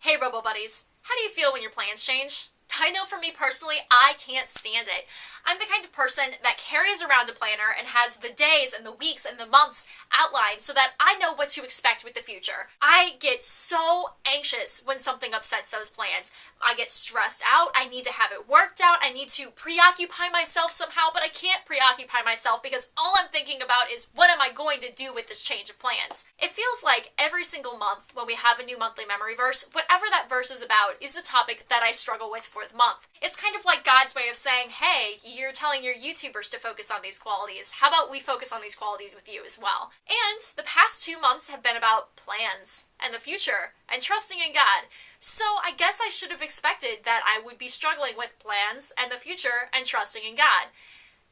Hey Robo-Buddies, how do you feel when your plans change? I know for me personally, I can't stand it. I'm the kind of person that carries around a planner and has the days and the weeks and the months outlined so that I know what to expect with the future. I get so anxious when something upsets those plans. I get stressed out, I need to have it worked out, I need to preoccupy myself somehow, but I can't preoccupy myself because all I'm thinking about is what am I going to do with this change of plans. It feels like every single month when we have a new monthly memory verse, whatever that verse is about is the topic that I struggle with for the month. It's kind of like God's way of saying, hey, you're telling your YouTubers to focus on these qualities. How about we focus on these qualities with you as well? And the past 2 months have been about plans and the future and trusting in God. So I guess I should have expected that I would be struggling with plans and the future and trusting in God.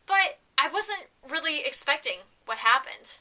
But I wasn't really expecting what happened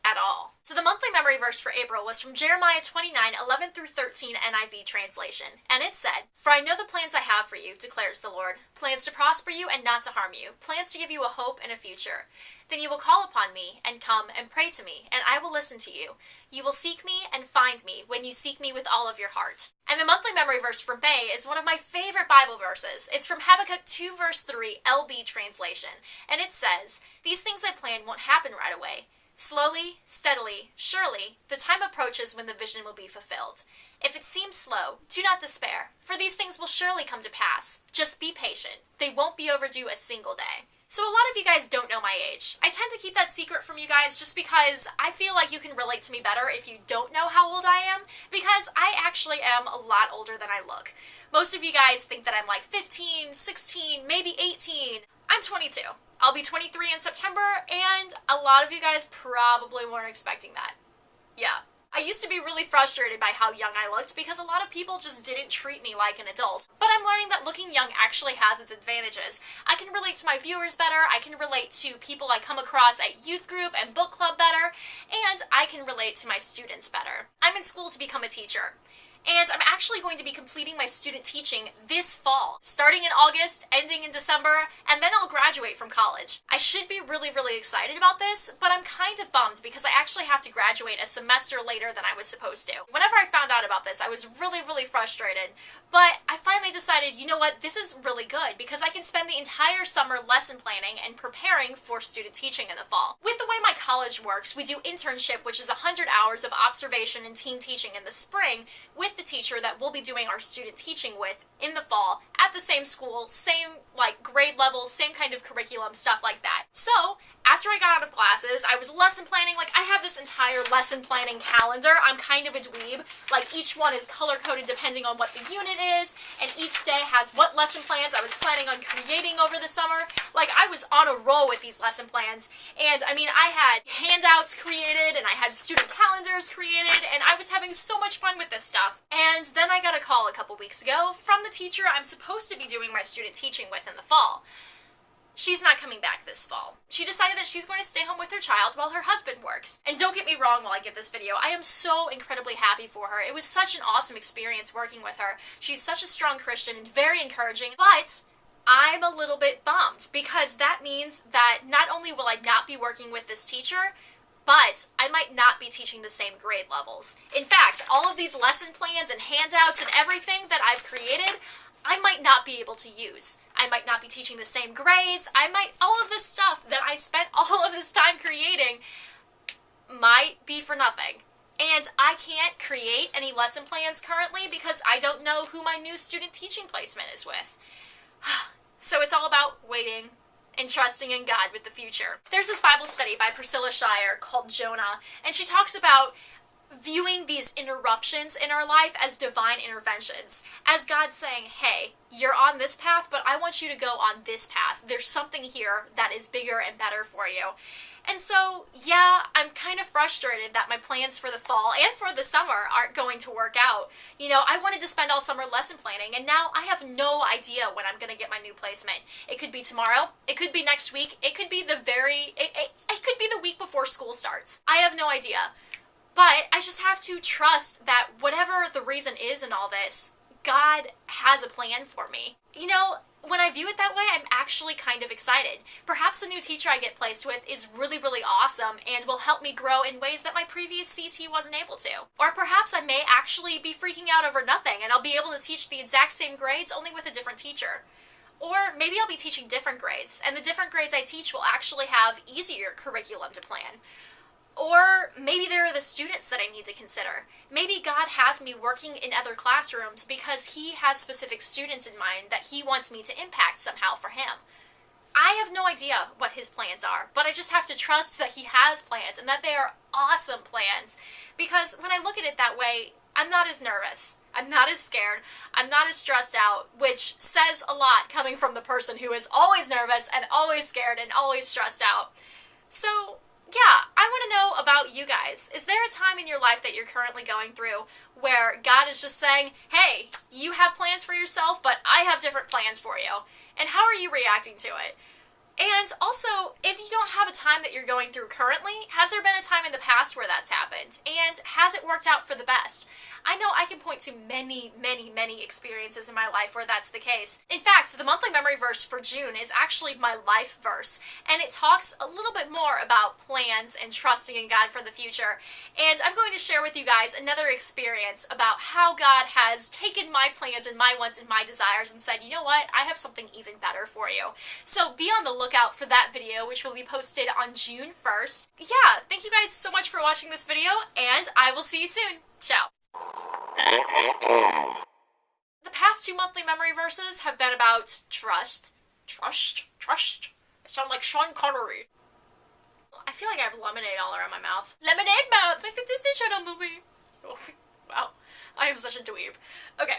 at all. So the monthly memory verse for April was from Jeremiah 29:11 through 13 NIV translation, and it said, "For I know the plans I have for you, declares the Lord, plans to prosper you and not to harm you, plans to give you a hope and a future. Then you will call upon me and come and pray to me, and I will listen to you. You will seek me and find me when you seek me with all of your heart." And the monthly memory verse for May is one of my favorite Bible verses. It's from Habakkuk 2 verse 3 LB translation, and it says, "These things I plan won't happen right away. Slowly, steadily, surely, the time approaches when the vision will be fulfilled. If it seems slow, do not despair, for these things will surely come to pass. Just be patient. They won't be overdue a single day." So a lot of you guys don't know my age. I tend to keep that secret from you guys just because I feel like you can relate to me better if you don't know how old I am, because I actually am a lot older than I look. Most of you guys think that I'm like 15, 16, maybe 18. I'm 22. I'll be 23 in September, and a lot of you guys probably weren't expecting that. Yeah. I used to be really frustrated by how young I looked because a lot of people just didn't treat me like an adult. But I'm learning that looking young actually has its advantages. I can relate to my viewers better, I can relate to people I come across at youth group and book club better, and I can relate to my students better. I'm in school to become a teacher. And I'm actually going to be completing my student teaching this fall, starting in August, ending in December, and then I'll graduate from college. I should be really, really excited about this, but I'm kind of bummed because I actually have to graduate a semester later than I was supposed to. Whenever I found out about this, I was really, really frustrated, but I finally decided, you know what, this is really good because I can spend the entire summer lesson planning and preparing for student teaching in the fall. With the way my college works, we do internship, which is 100 hours of observation and team teaching in the spring, with the teacher that we'll be doing our student teaching with in the fall at the same school, same like grade levels, same kind of curriculum, stuff like that. So after I got out of classes, I was lesson planning. Like, I have this entire lesson planning calendar. I'm kind of a dweeb. Like, each one is color-coded depending on what the unit is, and each day has what lesson plans I was planning on creating over the summer. Like, I was on a roll with these lesson plans, and I mean, I had handouts created, and I had student calendars created, and I was having so much fun with this stuff. And then I got a call a couple weeks ago from the teacher I'm supposed to be doing my student teaching with in the fall. She's not coming back this fall. She decided that she's going to stay home with her child while her husband works. And don't get me wrong while I give this video, I am so incredibly happy for her. It was such an awesome experience working with her. She's such a strong Christian and very encouraging, but I'm a little bit bummed because that means that not only will I not be working with this teacher, but I might not be teaching the same grade levels. In fact, all of these lesson plans and handouts and everything that I've created, I might not be able to use. I might not be teaching the same grades. All of this stuff that I spent all of this time creating might be for nothing. And I can't create any lesson plans currently because I don't know who my new student teaching placement is with. So it's all about waiting and trusting in God with the future. There's this Bible study by Priscilla Shirer called Jonah, and she talks about viewing these interruptions in our life as divine interventions, as God saying, hey, you're on this path, but I want you to go on this path. There's something here that is bigger and better for you. And so, yeah, I'm kind of frustrated that my plans for the fall and for the summer aren't going to work out. You know, I wanted to spend all summer lesson planning, and now I have no idea when I'm going to get my new placement. It could be tomorrow, it could be next week, it could be it could be the week before school starts. I have no idea. But I just have to trust that whatever the reason is in all this, God has a plan for me. You know, when I view it that way, I'm actually kind of excited. Perhaps the new teacher I get placed with is really, really awesome and will help me grow in ways that my previous CT wasn't able to. Or perhaps I may actually be freaking out over nothing and I'll be able to teach the exact same grades, only with a different teacher. Or maybe I'll be teaching different grades, and the different grades I teach will actually have easier curriculum to plan. Or maybe there are the students that I need to consider. Maybe God has me working in other classrooms because He has specific students in mind that He wants me to impact somehow for Him. I have no idea what His plans are, but I just have to trust that He has plans and that they are awesome plans. Because when I look at it that way, I'm not as nervous. I'm not as scared. I'm not as stressed out, which says a lot coming from the person who is always nervous and always scared and always stressed out. So, yeah, I want to know about you guys. Is there a time in your life that you're currently going through where God is just saying, hey, you have plans for yourself, but I have different plans for you? And how are you reacting to it? And also, if you don't have a time that you're going through currently, has there been a time in the past where that's happened? And has it worked out for the best? I know I can point to many, many, many experiences in my life where that's the case. In fact, the monthly memory verse for June is actually my life verse, and it talks a little bit more about plans and trusting in God for the future. And I'm going to share with you guys another experience about how God has taken my plans and my wants and my desires and said, you know what, I have something even better for you. So be on the lookout for that video, which will be posted on June 1st. Yeah, thank you guys so much for watching this video, and I will see you soon. Ciao. The past 2 monthly memory verses have been about trust. Trust. I sound like Sean Connery. I feel like I have lemonade all around my mouth. Lemonade mouth, like the Disney Channel movie. Wow, I am such a dweeb. Okay.